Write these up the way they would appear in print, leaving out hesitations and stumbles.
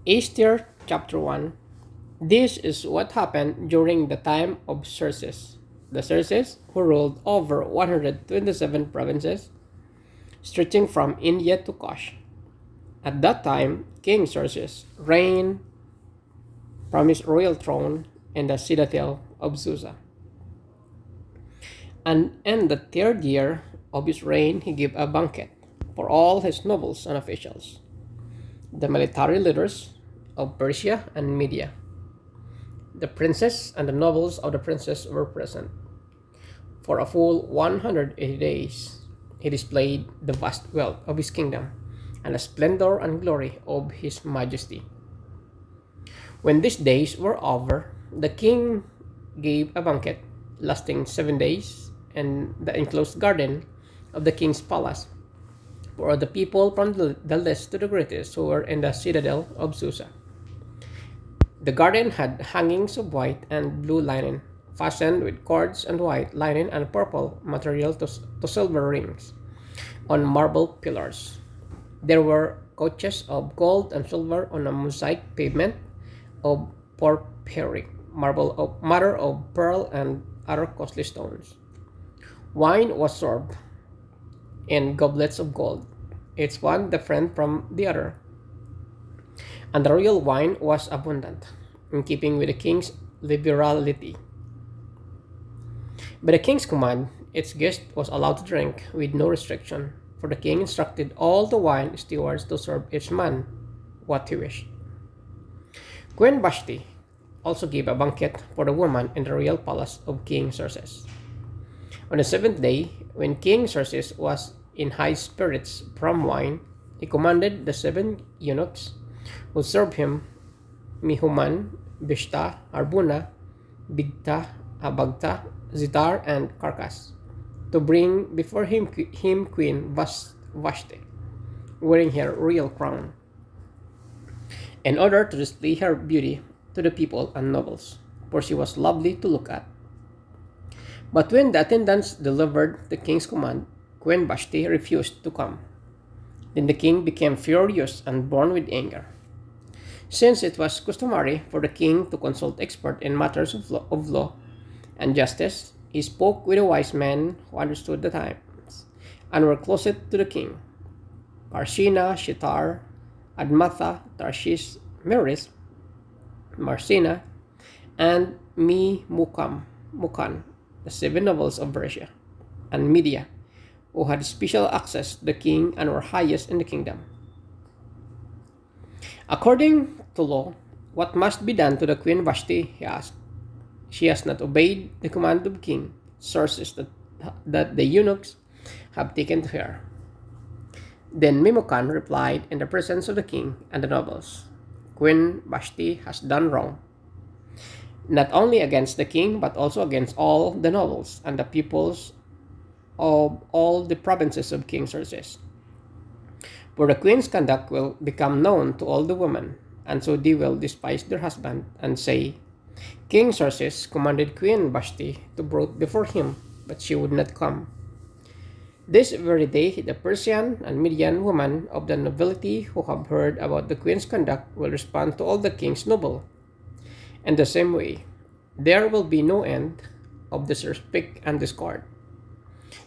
Esther chapter 1. This is what happened during the time of Xerxes. The Xerxes, who ruled over 127 provinces, stretching from India to Kush. At that time, King Xerxes reigned from his royal throne in the citadel of Susa. And in the third year of his reign, he gave a banquet for all his nobles and officials, the military leaders of Persia and Media. The princess and the nobles of the princess were present. For a full 180 days, he displayed the vast wealth of his kingdom and the splendor and glory of his majesty. When these days were over, the king gave a banquet lasting 7 days in the enclosed garden of the king's palace for the people from the least to the greatest who were in the citadel of Susa. The garden had hangings of white and blue linen, fastened with cords and white linen and purple material to silver rings on marble pillars. There were couches of gold and silver on a mosaic pavement of porphyry, mother of pearl, and other costly stones. Wine was served in goblets of gold, each one different from the other, and the royal wine was abundant, in keeping with the king's liberality. By the king's command, its guest was allowed to drink with no restriction, for the king instructed all the wine stewards to serve each man what he wished. Queen Vashti also gave a banquet for the women in the royal palace of King Xerxes. On the seventh day, when King Xerxes was in high spirits from wine, he commanded the 7 eunuchs who served him, Mihuman, Bishta, Arbuna, Bigta, Abagta, Zitar, and Carcass, to bring before him Queen Vashti, wearing her royal crown, in order to display her beauty to the people and nobles, for she was lovely to look at. But when the attendants delivered the king's command, Queen Vashti refused to come. Then the king became furious and burned with anger. Since it was customary for the king to consult experts in matters of law and justice, he spoke with the wise men who understood the times and were closest to the king: Karshina, Shitar, Admatha, Tarshish, Meres, Marsina, and Mukan, the 7 nobles of Persia and Media, who had special access to the king and were highest in the kingdom. According to law, what must be done to the Queen Vashti, he asked. She has not obeyed the command of King Xerxes that the eunuchs have taken to her. Then Memucan replied in the presence of the king and the nobles, Queen Vashti has done wrong, not only against the king but also against all the nobles and the peoples of all the provinces of King Xerxes. For the queen's conduct will become known to all the women, and so they will despise their husband and say, King Xerxes commanded Queen Vashti to brought before him, but she would not come. This very day, the Persian and Median women of the nobility who have heard about the queen's conduct will respond to all the king's noble. In the same way, there will be no end of disrespect and discord.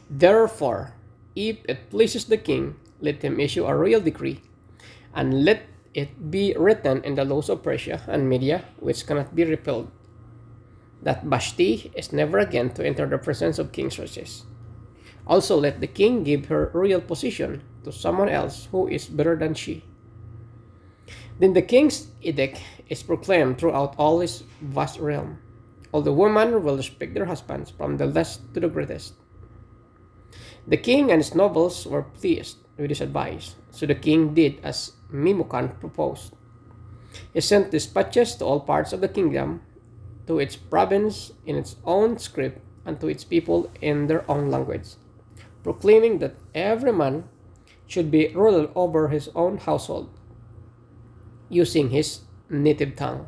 Therefore, if it pleases the king, let him issue a royal decree, and let it be written in the laws of Persia and Media, which cannot be repealed, that Vashti is never again to enter the presence of King Xerxes. Also let the king give her royal position to someone else who is better than she. Then the king's edict is proclaimed throughout all his vast realm. All the women will respect their husbands from the least to the greatest. The king and his nobles were pleased with his advice, so the king did as Memucan proposed. He sent dispatches to all parts of the kingdom, to its province in its own script, and to its people in their own language, proclaiming that every man should be ruler over his own household, using his native tongue.